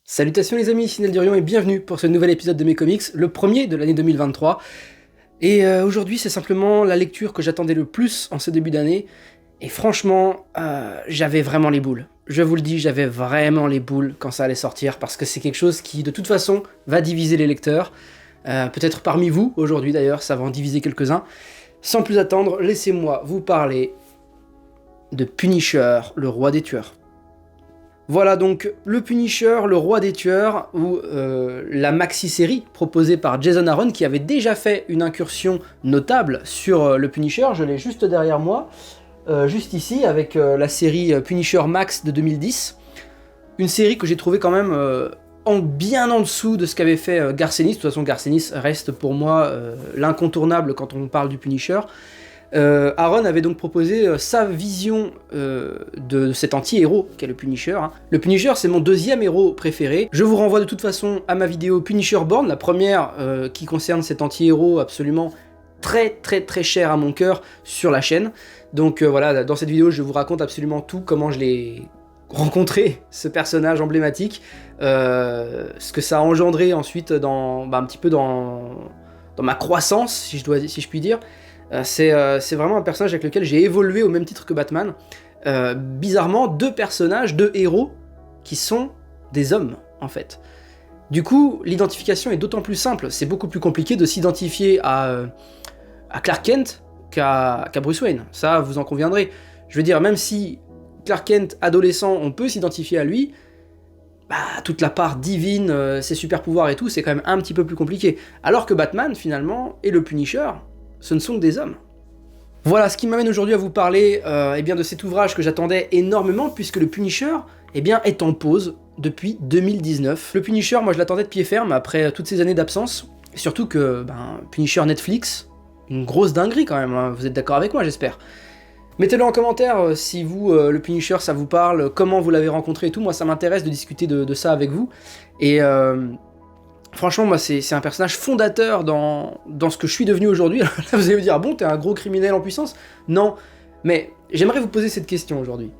Salutations les amis, ici Nel Durion et bienvenue pour ce nouvel épisode de mes comics, le premier de l'année 2023. Et aujourd'hui c'est simplement la lecture que j'attendais le plus en ce début d'année. Et franchement, j'avais vraiment les boules. Je vous le dis, j'avais vraiment les boules quand ça allait sortir, parce que c'est quelque chose qui de toute façon va diviser les lecteurs. Peut-être parmi vous, aujourd'hui d'ailleurs, ça va en diviser quelques-uns. Sans plus attendre, laissez-moi vous parler de Punisher, le roi des tueurs. Voilà donc le Punisher, le roi des tueurs, ou la maxi-série proposée par Jason Aaron, qui avait déjà fait une incursion notable sur le Punisher, je l'ai juste derrière moi, juste ici, avec la série Punisher Max de 2010, une série que j'ai trouvée quand même bien en dessous de ce qu'avait fait Garcenis. De toute façon, Garcenis reste pour moi l'incontournable quand on parle du Punisher. Aaron avait donc proposé sa vision de cet anti-héros qu'est le Punisher. Le Punisher, c'est mon deuxième héros préféré. Je vous renvoie de toute façon à ma vidéo Punisher Born, la première qui concerne cet anti-héros absolument très cher à mon cœur sur la chaîne. Donc voilà, dans cette vidéo, je vous raconte absolument tout, comment je l'ai rencontré, ce personnage emblématique, ce que ça a engendré ensuite un petit peu dans ma croissance, si je puis dire. C'est vraiment un personnage avec lequel j'ai évolué au même titre que Batman. Bizarrement, deux personnages, deux héros, qui sont des hommes, en fait. Du coup, l'identification est d'autant plus simple. C'est beaucoup plus compliqué de s'identifier à Clark Kent qu'à Bruce Wayne. Ça, vous en conviendrez. Je veux dire, même si Clark Kent, adolescent, on peut s'identifier à lui, toute la part divine, ses super pouvoirs et tout, c'est quand même un petit peu plus compliqué. Alors que Batman, finalement, et le Punisher, ce ne sont que des hommes. Voilà, ce qui m'amène aujourd'hui à vous parler de cet ouvrage que j'attendais énormément, puisque le Punisher est en pause depuis 2019. Le Punisher, moi je l'attendais de pied ferme après toutes ces années d'absence, surtout que Punisher Netflix, une grosse dinguerie quand même, hein. Vous êtes d'accord avec moi j'espère. Mettez-le en commentaire si vous, le Punisher, ça vous parle, comment vous l'avez rencontré et tout. Moi ça m'intéresse de discuter de ça avec vous. Et franchement, moi, c'est un personnage fondateur dans ce que je suis devenu aujourd'hui. Là, vous allez me dire, ah bon, t'es un gros criminel en puissance? Non, mais j'aimerais vous poser cette question aujourd'hui.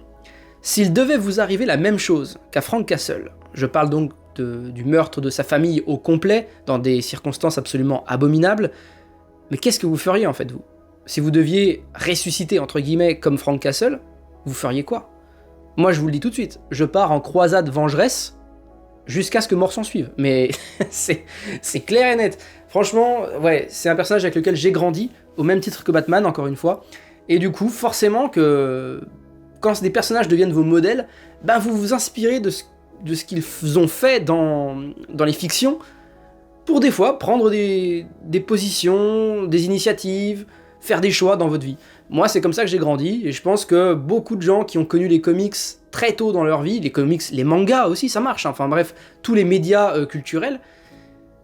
S'il devait vous arriver la même chose qu'à Frank Castle, je parle donc du meurtre de sa famille au complet, dans des circonstances absolument abominables, mais qu'est-ce que vous feriez en fait, vous? Si vous deviez ressusciter, entre guillemets, comme Frank Castle, vous feriez quoi? Moi, je vous le dis tout de suite, je pars en croisade vengeresse, jusqu'à ce que mort s'en suive, mais c'est clair et net. Franchement, ouais, c'est un personnage avec lequel j'ai grandi, au même titre que Batman, encore une fois, et du coup, forcément que quand des personnages deviennent vos modèles, vous vous inspirez de ce qu'ils ont fait dans les fictions, pour des fois prendre des positions, des initiatives, faire des choix dans votre vie. Moi, c'est comme ça que j'ai grandi, et je pense que beaucoup de gens qui ont connu les comics très tôt dans leur vie, les comics, les mangas aussi, ça marche, hein. Enfin bref, tous les médias culturels,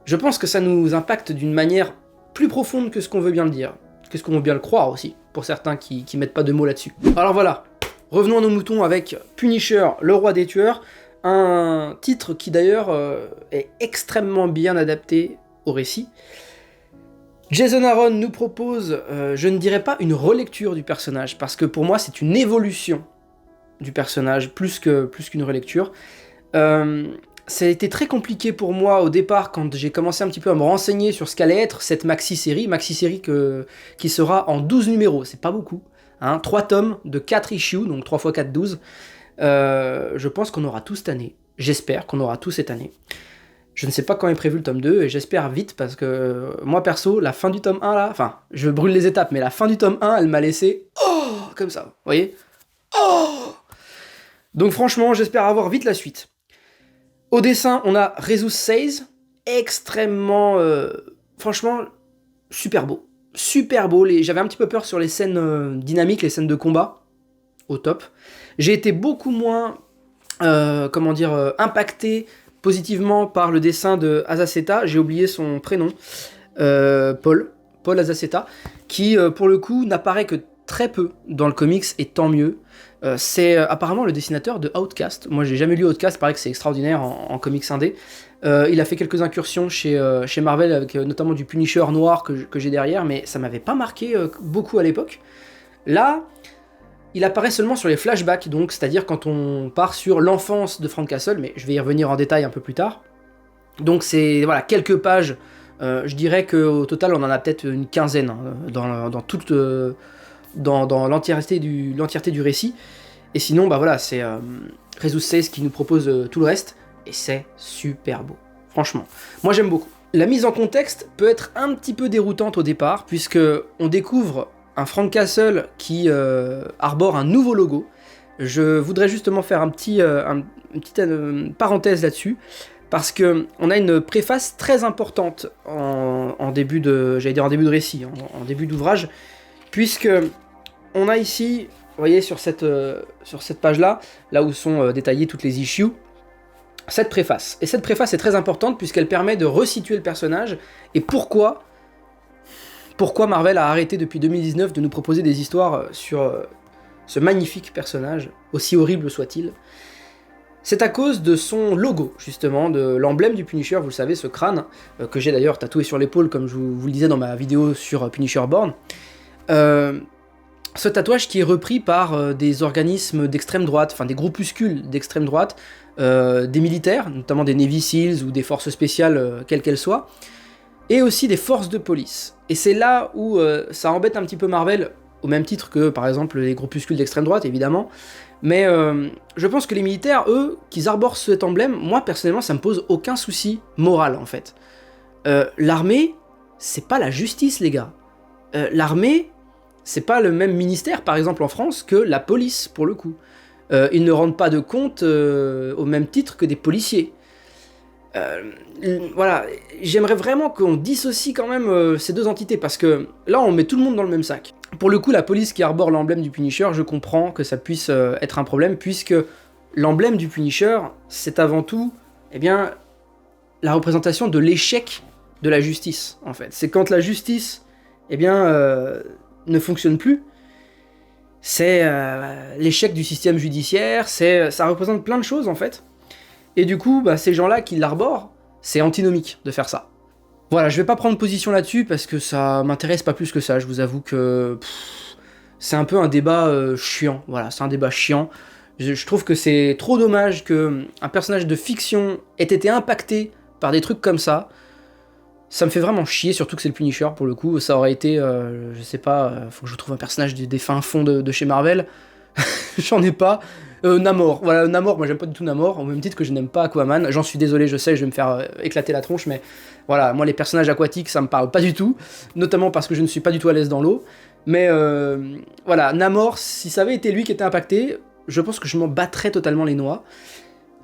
je pense que ça nous impacte d'une manière plus profonde que ce qu'on veut bien le dire, que ce qu'on veut bien le croire aussi, pour certains qui mettent pas de mots là-dessus. Alors voilà, revenons à nos moutons avec Punisher, le roi des tueurs, un titre qui d'ailleurs est extrêmement bien adapté au récit. Jason Aaron nous propose, je ne dirais pas une relecture du personnage, parce que pour moi c'est une évolution du personnage, plus qu'une relecture. Ça a été très compliqué pour moi au départ, quand j'ai commencé un petit peu à me renseigner sur ce qu'allait être cette maxi-série qui sera en 12 numéros, c'est pas beaucoup, hein, 3 tomes de 4 issues, donc 3 x 4, 12. Je pense qu'on aura tout cette année, j'espère qu'on aura tout cette année. Je ne sais pas quand est prévu le tome 2, et j'espère vite, parce que moi perso, la fin du tome 1 là, enfin, je brûle les étapes, mais la fin du tome 1, elle m'a laissé, comme ça, vous voyez? Donc franchement, j'espère avoir vite la suite. Au dessin, on a Jesus Says, extrêmement, franchement, super beau. Super beau, j'avais un petit peu peur sur les scènes dynamiques, les scènes de combat, au top. J'ai été beaucoup moins, impacté positivement par le dessin de Azaceta, j'ai oublié son prénom, Paul Azaceta, qui pour le coup n'apparaît que très peu dans le comics, et tant mieux. C'est apparemment le dessinateur de Outcast. Moi j'ai jamais lu Outcast, il paraît que c'est extraordinaire en comics indé. Il a fait quelques incursions chez Marvel, avec notamment du Punisher noir que j'ai derrière, mais ça m'avait pas marqué beaucoup à l'époque. Là, il apparaît seulement sur les flashbacks, donc c'est-à-dire quand on part sur l'enfance de Frank Castle, mais je vais y revenir en détail un peu plus tard. Donc c'est voilà, quelques pages, je dirais qu'au total on en a peut-être une quinzaine hein, dans l'entièreté du récit. Et sinon, bah voilà, c'est Jesus Says qui nous propose tout le reste, et c'est super beau, franchement. Moi j'aime beaucoup. La mise en contexte peut être un petit peu déroutante au départ, puisque on découvre un Frank Castle qui arbore un nouveau logo. Je voudrais justement faire une petite parenthèse là-dessus, parce que on a une préface très importante en début de récit, en début d'ouvrage, puisque on a ici, vous voyez sur cette page-là, là où sont détaillées toutes les issues, cette préface. Et cette préface est très importante puisqu'elle permet de resituer le personnage et pourquoi Marvel a arrêté depuis 2019 de nous proposer des histoires sur ce magnifique personnage, aussi horrible soit-il. C'est à cause de son logo, justement, de l'emblème du Punisher, vous le savez, ce crâne, que j'ai d'ailleurs tatoué sur l'épaule, comme je vous le disais dans ma vidéo sur Punisher Born. Ce tatouage qui est repris par des organismes d'extrême droite, enfin des groupuscules d'extrême droite, des militaires, notamment des Navy Seals ou des forces spéciales, quelles qu'elles soient, et aussi des forces de police. Et c'est là où ça embête un petit peu Marvel, au même titre que par exemple les groupuscules d'extrême droite, évidemment, mais je pense que les militaires, eux, qu'ils arborent cet emblème, moi personnellement ça me pose aucun souci moral en fait. L'armée, c'est pas la justice les gars. L'armée, c'est pas le même ministère par exemple en France que la police pour le coup. Ils ne rendent pas de compte au même titre que des policiers. Voilà, j'aimerais vraiment qu'on dissocie quand même ces deux entités, parce que là on met tout le monde dans le même sac. Pour le coup, la police qui arbore l'emblème du Punisher, je comprends que ça puisse être un problème, puisque l'emblème du Punisher, c'est avant tout, eh bien, la représentation de l'échec de la justice, en fait. C'est quand la justice, eh bien, ne fonctionne plus, c'est l'échec du système judiciaire, ça représente plein de choses, en fait. Et du coup, bah, ces gens-là qui l'arborent, c'est antinomique de faire ça. Voilà, je vais pas prendre position là-dessus parce que ça m'intéresse pas plus que ça, je vous avoue que c'est un peu un débat chiant, voilà, c'est un débat chiant. Je trouve que c'est trop dommage qu'un personnage de fiction ait été impacté par des trucs comme ça. Ça me fait vraiment chier, surtout que c'est le Punisher pour le coup, ça aurait été, je sais pas, faut que je trouve un personnage des fins fonds de chez Marvel, j'en ai pas. Namor, voilà, Namor, moi j'aime pas du tout Namor, au même titre que je n'aime pas Aquaman, j'en suis désolé, je sais, je vais me faire éclater la tronche, mais voilà, moi les personnages aquatiques ça me parle pas du tout, notamment parce que je ne suis pas du tout à l'aise dans l'eau, mais voilà, Namor, si ça avait été lui qui était impacté, je pense que je m'en battrais totalement les noix.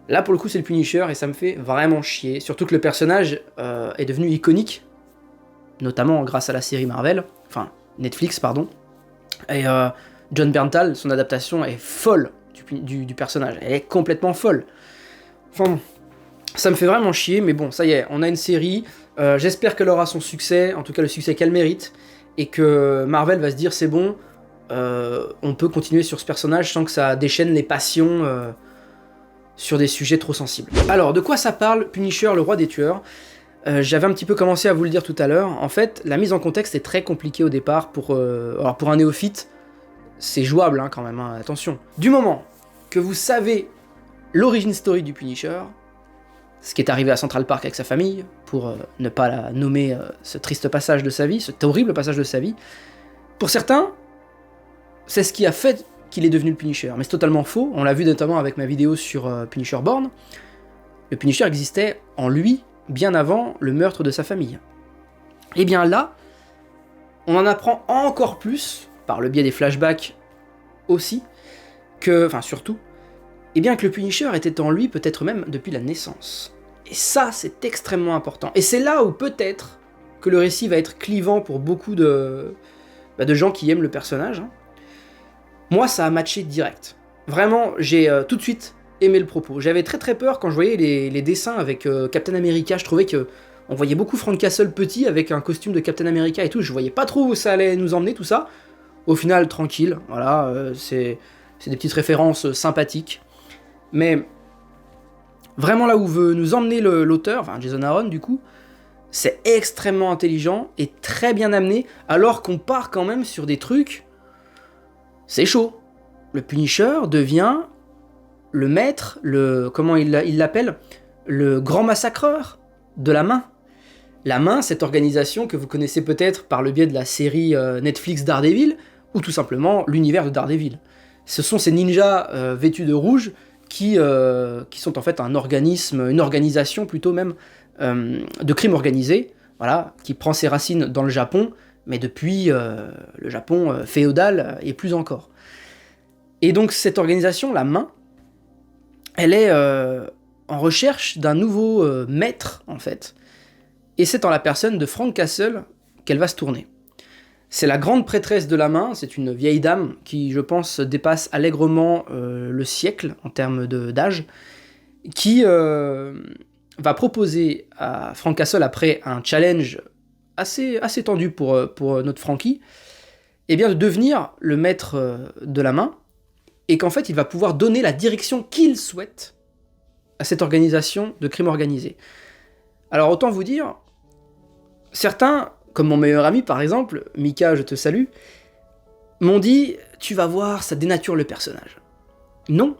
Là pour le coup c'est le Punisher et ça me fait vraiment chier, surtout que le personnage est devenu iconique, notamment grâce à la série Marvel, enfin Netflix pardon, et John Bernthal, son adaptation est folle du personnage, elle est complètement folle. Enfin, ça me fait vraiment chier, mais bon, ça y est, on a une série, j'espère qu'elle aura son succès, en tout cas le succès qu'elle mérite, et que Marvel va se dire c'est bon, on peut continuer sur ce personnage sans que ça déchaîne les passions sur des sujets trop sensibles. Alors, de quoi ça parle, Punisher, le roi des tueurs? J'avais un petit peu commencé à vous le dire tout à l'heure, en fait, la mise en contexte est très compliquée au départ, alors pour un néophyte, c'est jouable hein, quand même, hein, attention. Du moment que vous savez l'origine story du Punisher, ce qui est arrivé à Central Park avec sa famille, pour ne pas la nommer ce triste passage de sa vie, cet horrible passage de sa vie, pour certains, c'est ce qui a fait qu'il est devenu le Punisher, mais c'est totalement faux, on l'a vu notamment avec ma vidéo sur Punisher Born, le Punisher existait en lui bien avant le meurtre de sa famille. Et bien là, on en apprend encore plus, par le biais des flashbacks aussi, enfin surtout, et bien que le Punisher était en lui peut-être même depuis la naissance. Et ça, c'est extrêmement important. Et c'est là où peut-être que le récit va être clivant pour beaucoup de gens qui aiment le personnage. Hein. Moi, ça a matché direct. Vraiment, j'ai tout de suite aimé le propos. J'avais très très peur quand je voyais les dessins avec Captain America. Je trouvais que on voyait beaucoup Frank Castle petit avec un costume de Captain America et tout. Je voyais pas trop où ça allait nous emmener tout ça. Au final, tranquille, voilà, c'est des petites références sympathiques. Mais vraiment là où veut nous emmener l'auteur, enfin Jason Aaron du coup, c'est extrêmement intelligent et très bien amené, alors qu'on part quand même sur des trucs, c'est chaud. le Punisher devient le maître, comment il l'appelle, le grand massacreur de la main. La main, cette organisation que vous connaissez peut-être par le biais de la série Netflix Daredevil, ou tout simplement l'univers de Daredevil. Ce sont ces ninjas vêtus de rouge qui sont en fait un organisme, une organisation plutôt même, de crime organisé, voilà, qui prend ses racines dans le Japon, mais depuis le Japon féodal et plus encore. Et donc cette organisation, la main, elle est en recherche d'un nouveau maître, en fait. Et c'est en la personne de Frank Castle qu'elle va se tourner. C'est la grande prêtresse de la main, c'est une vieille dame qui, je pense, dépasse allègrement le siècle en termes d'âge, qui va proposer à Frank Castle, après un challenge assez tendu pour notre Frankie, eh bien de devenir le maître de la main, et qu'en fait il va pouvoir donner la direction qu'il souhaite à cette organisation de crime organisé. Alors autant vous dire, certains, comme mon meilleur ami par exemple, Mika, je te salue, m'ont dit « tu vas voir, ça dénature le personnage ». Non,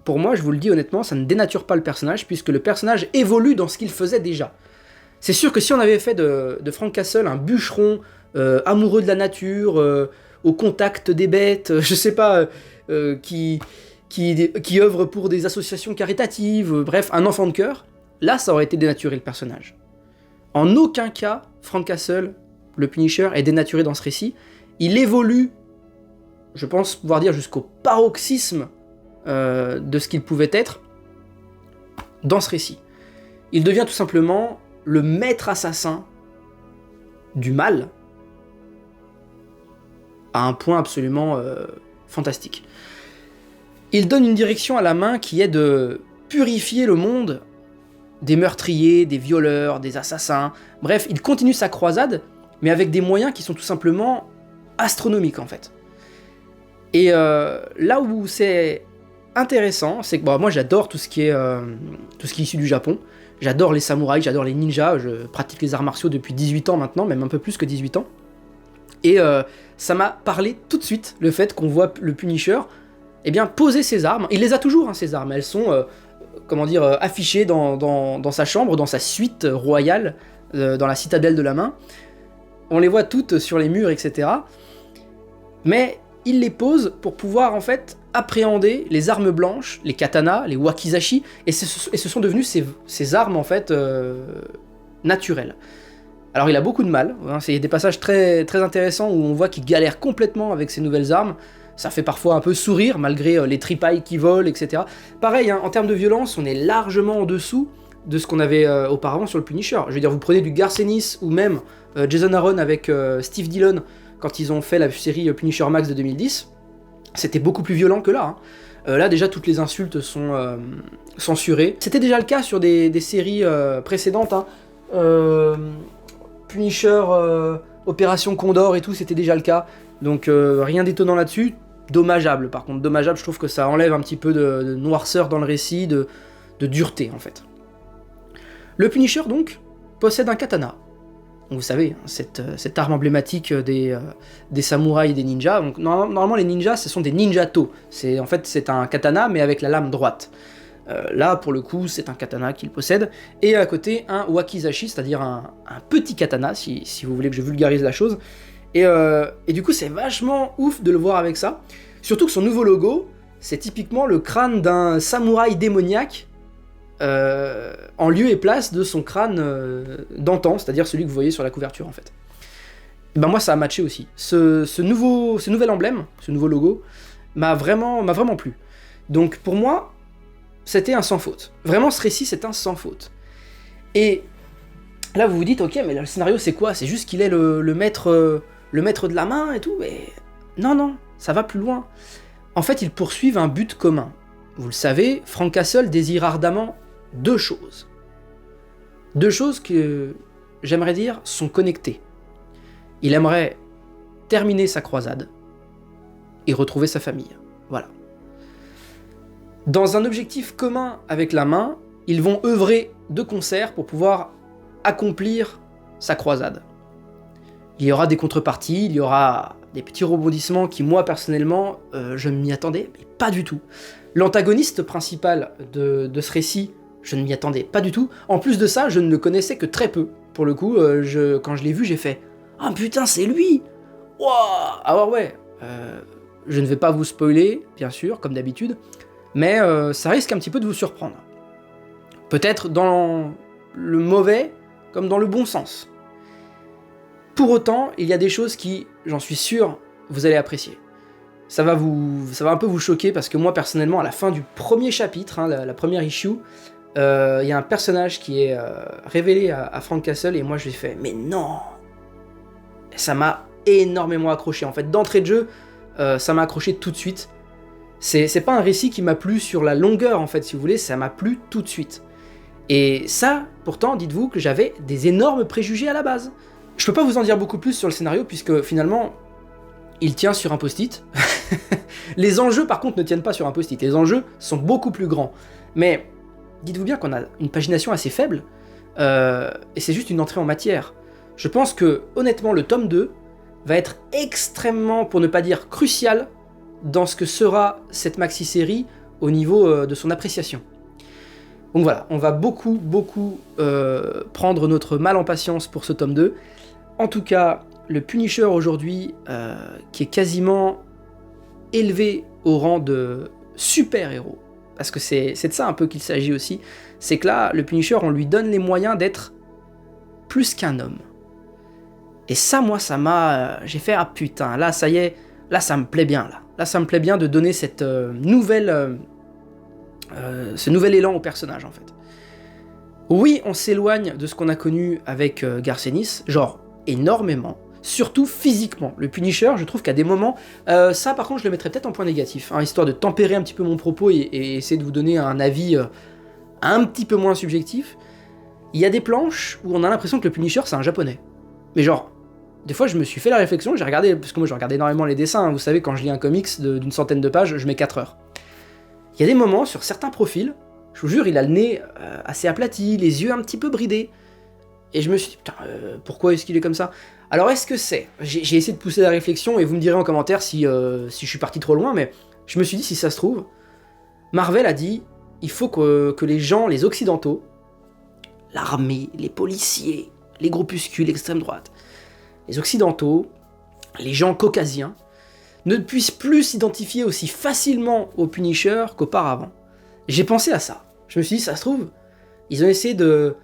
pour moi, je vous le dis honnêtement, ça ne dénature pas le personnage, puisque le personnage évolue dans ce qu'il faisait déjà. C'est sûr que si on avait fait de Frank Castle un bûcheron amoureux de la nature, au contact des bêtes, je sais pas, qui œuvre pour des associations caritatives, bref, un enfant de cœur, là, ça aurait été dénaturé le personnage. En aucun cas, Frank Castle, le Punisher, est dénaturé dans ce récit. Il évolue, je pense pouvoir dire, jusqu'au paroxysme de ce qu'il pouvait être dans ce récit. Il devient tout simplement le maître assassin du mal à un point absolument fantastique. Il donne une direction à la main qui est de purifier le monde des meurtriers, des violeurs, des assassins. Bref, il continue sa croisade, mais avec des moyens qui sont tout simplement astronomiques en fait. Et là où c'est intéressant, c'est que moi j'adore tout ce qui est issu du Japon. J'adore les samouraïs, j'adore les ninjas, je pratique les arts martiaux depuis 18 ans maintenant, même un peu plus que 18 ans. Et ça m'a parlé tout de suite, le fait qu'on voit le Punisher poser ses armes. Il les a toujours, hein, ses armes, elles sont affichées dans sa chambre, dans sa suite royale, dans la citadelle de la main. On les voit toutes sur les murs, etc. Mais il les pose pour pouvoir en fait appréhender les armes blanches, les katanas, les wakizashi, et ce sont devenus ces armes en fait naturelles. Alors il a beaucoup de mal, hein, c'est des passages très, très intéressants où on voit qu'il galère complètement avec ces nouvelles armes, ça fait parfois un peu sourire malgré les tripailles qui volent, etc. Pareil, hein, en termes de violence, on est largement en dessous de ce qu'on avait auparavant sur le Punisher. Je veux dire, vous prenez du Garth Ennis ou même Jason Aaron avec Steve Dillon quand ils ont fait la série Punisher Max de 2010, c'était beaucoup plus violent que là. Hein. Là déjà toutes les insultes sont censurées. C'était déjà le cas sur des séries précédentes. Hein. Punisher, Opération Condor et tout, c'était déjà le cas. Donc rien d'étonnant là-dessus. Dommageable par contre. Dommageable, je trouve que ça enlève un petit peu de noirceur dans le récit, de dureté en fait. Le Punisher donc possède un katana. Vous savez, cette arme emblématique des samouraïs et des ninjas. Donc, normalement, les ninjas, ce sont des ninjato. C'est un katana, mais avec la lame droite. Là, pour le coup, c'est un katana qu'il possède. Et à côté, un wakizashi, c'est-à-dire un petit katana, si vous voulez que je vulgarise la chose. Et du coup, c'est vachement ouf de le voir avec ça. Surtout que son nouveau logo, c'est typiquement le crâne d'un samouraï démoniaque, en lieu et place de son crâne d'antan, c'est-à-dire celui que vous voyez sur la couverture en fait. Et ben moi ça a matché aussi. Ce nouvel emblème, ce nouveau logo, m'a vraiment plu. Donc pour moi, c'était un sans faute. Vraiment ce récit c'est un sans faute. Et là vous vous dites ok mais le scénario c'est quoi? C'est juste qu'il est le maître de la main et tout, mais non, ça va plus loin. En fait ils poursuivent un but commun. Vous le savez, Frank Castle désire ardemment deux choses. Deux choses que, j'aimerais dire, sont connectées. Il aimerait terminer sa croisade et retrouver sa famille. Voilà. Dans un objectif commun avec la main, ils vont œuvrer de concert pour pouvoir accomplir sa croisade. Il y aura des contreparties, il y aura des petits rebondissements qui, moi, personnellement, je ne m'y attendais mais pas du tout. L'antagoniste principal de ce récit, je ne m'y attendais pas du tout. En plus de ça, je ne le connaissais que très peu. Pour le coup, quand je l'ai vu, j'ai fait « Ah putain, c'est lui !» Wouah. Alors ouais, je ne vais pas vous spoiler, bien sûr, comme d'habitude, mais ça risque un petit peu de vous surprendre. Peut-être dans le mauvais, comme dans le bon sens. Pour autant, il y a des choses qui, j'en suis sûr, vous allez apprécier. Ça va un peu vous choquer, parce que moi, personnellement, à la fin du premier chapitre, hein, la première issue, il y a un personnage qui est révélé à Frank Castle, et moi je lui ai fait « Mais non !» Ça m'a énormément accroché. En fait, d'entrée de jeu, ça m'a accroché tout de suite. C'est pas un récit qui m'a plu sur la longueur, en fait, si vous voulez, ça m'a plu tout de suite. Et ça, pourtant, dites-vous que j'avais des énormes préjugés à la base. Je peux pas vous en dire beaucoup plus sur le scénario, puisque finalement, il tient sur un post-it. Les enjeux, par contre, ne tiennent pas sur un post-it. Les enjeux sont beaucoup plus grands. Mais dites-vous bien qu'on a une pagination assez faible, et c'est juste une entrée en matière. Je pense que, honnêtement, le tome 2 va être extrêmement, pour ne pas dire crucial, dans ce que sera cette maxi-série au niveau de son appréciation. Donc voilà, on va beaucoup prendre notre mal en patience pour ce tome 2. En tout cas, le Punisher aujourd'hui, qui est quasiment élevé au rang de super-héros, parce que c'est de ça un peu qu'il s'agit aussi, c'est que là, le Punisher, on lui donne les moyens d'être plus qu'un homme. Et ça, moi, ça m'a... j'ai fait, ah putain, là, ça y est, là, ça me plaît bien, là. Là, ça me plaît bien de donner cette ce nouvel élan au personnage, en fait. Oui, on s'éloigne de ce qu'on a connu avec Garcenis, genre énormément, surtout physiquement. Le Punisher, je trouve qu'à des moments, ça par contre je le mettrais peut-être en point négatif, hein, histoire de tempérer un petit peu mon propos et essayer de vous donner un avis un petit peu moins subjectif. Il y a des planches où on a l'impression que le Punisher c'est un japonais. Mais genre, des fois je me suis fait la réflexion, j'ai regardé, parce que moi je regarde énormément les dessins, hein, vous savez quand je lis un comics d'une centaine de pages, je mets 4 heures. Il y a des moments sur certains profils, je vous jure, il a le nez assez aplati, les yeux un petit peu bridés. Et je me suis dit, putain, pourquoi est-ce qu'il est comme ça? Alors est-ce que c'est... J'ai essayé de pousser la réflexion, et vous me direz en commentaire si je suis parti trop loin, mais je me suis dit, si ça se trouve, Marvel a dit, il faut que les gens, les occidentaux, l'armée, les policiers, les groupuscules, l'extrême droite, les occidentaux, les gens caucasiens, ne puissent plus s'identifier aussi facilement au Punisher qu'auparavant. J'ai pensé à ça. Je me suis dit, ça se trouve, ils ont essayé de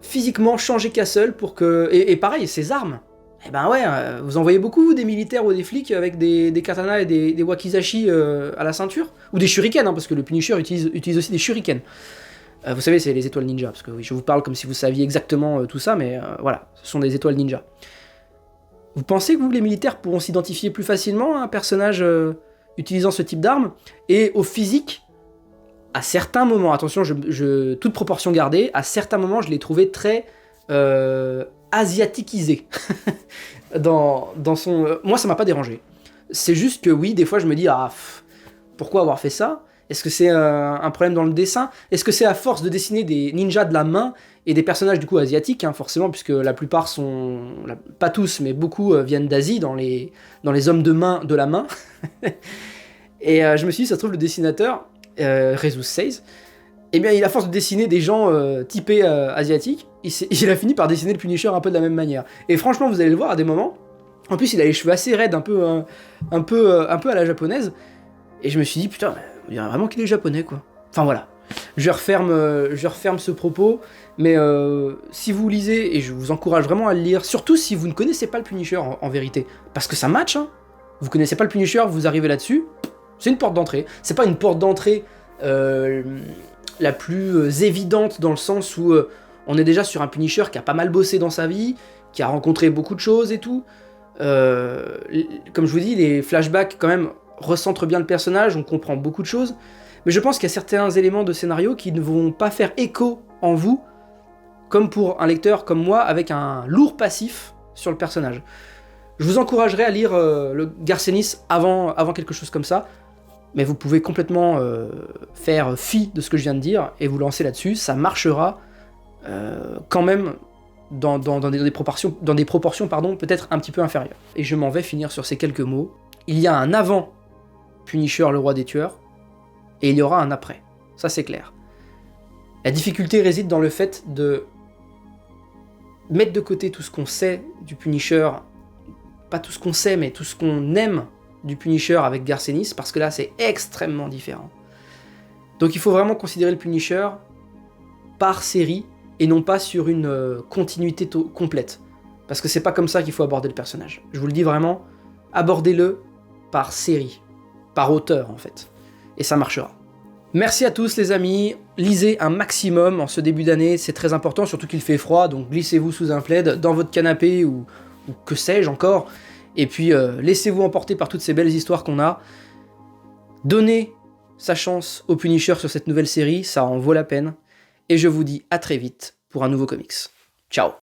physiquement changer Castle pour que... Et pareil, ses armes. Eh ben ouais, vous en voyez beaucoup, vous, des militaires ou des flics avec des katanas et des wakizashi à la ceinture? Ou des shurikens, hein, parce que le Punisher utilise aussi des shurikens. Vous savez, c'est les étoiles ninja, parce que oui, je vous parle comme si vous saviez exactement tout ça, mais voilà, ce sont des étoiles ninja. Vous pensez que vous, les militaires, pourront s'identifier plus facilement à un personnage utilisant ce type d'arme? Et au physique, à certains moments, attention, toute proportion gardée, à certains moments, je l'ai trouvé très asiatiquisé. dans son... moi, ça m'a pas dérangé. C'est juste que oui, des fois, je me dis, pourquoi avoir fait ça? Est-ce que c'est un problème dans le dessin? Est-ce que c'est à force de dessiner des ninjas de la main et des personnages du coup asiatiques, hein, forcément, puisque la plupart sont... pas tous, mais beaucoup viennent d'Asie, dans les hommes de main de la main. Et je me suis dit, ça se trouve, le dessinateur, Jesus Says, eh bien, il a force de dessiner des gens typés asiatiques, il a fini par dessiner le Punisher un peu de la même manière. Et franchement, vous allez le voir à des moments. En plus, il a les cheveux assez raides, un peu à la japonaise. Et je me suis dit, putain, on dirait vraiment qu'il est japonais, quoi. Enfin voilà. Je referme ce propos, mais si vous lisez, et je vous encourage vraiment à le lire, surtout si vous ne connaissez pas le Punisher en vérité, parce que ça match, hein. Vous connaissez pas le Punisher, vous arrivez là-dessus, c'est une porte d'entrée. C'est pas une porte d'entrée la plus évidente dans le sens où on est déjà sur un Punisher qui a pas mal bossé dans sa vie, qui a rencontré beaucoup de choses et tout. Comme je vous dis, les flashbacks quand même recentrent bien le personnage, on comprend beaucoup de choses. Mais je pense qu'il y a certains éléments de scénario qui ne vont pas faire écho en vous, comme pour un lecteur comme moi, avec un lourd passif sur le personnage. Je vous encouragerais à lire le Garcenis avant quelque chose comme ça, mais vous pouvez complètement faire fi de ce que je viens de dire et vous lancer là-dessus, ça marchera quand même dans des proportions peut-être un petit peu inférieures. Et je m'en vais finir sur ces quelques mots. Il y a un avant Punisher, le roi des tueurs, et il y aura un après. Ça, c'est clair. La difficulté réside dans le fait de mettre de côté tout ce qu'on sait du Punisher, pas tout ce qu'on sait, mais tout ce qu'on aime du Punisher avec Garcenis, parce que là, c'est extrêmement différent. Donc il faut vraiment considérer le Punisher par série, et non pas sur une continuité complète. Parce que c'est pas comme ça qu'il faut aborder le personnage. Je vous le dis vraiment, abordez-le par série, par auteur en fait. Et ça marchera. Merci à tous les amis, lisez un maximum en ce début d'année, c'est très important, surtout qu'il fait froid, donc glissez-vous sous un plaid, dans votre canapé ou que sais-je encore, et puis laissez-vous emporter par toutes ces belles histoires qu'on a. Donnez sa chance au Punisher sur cette nouvelle série, ça en vaut la peine, et je vous dis à très vite pour un nouveau comics. Ciao.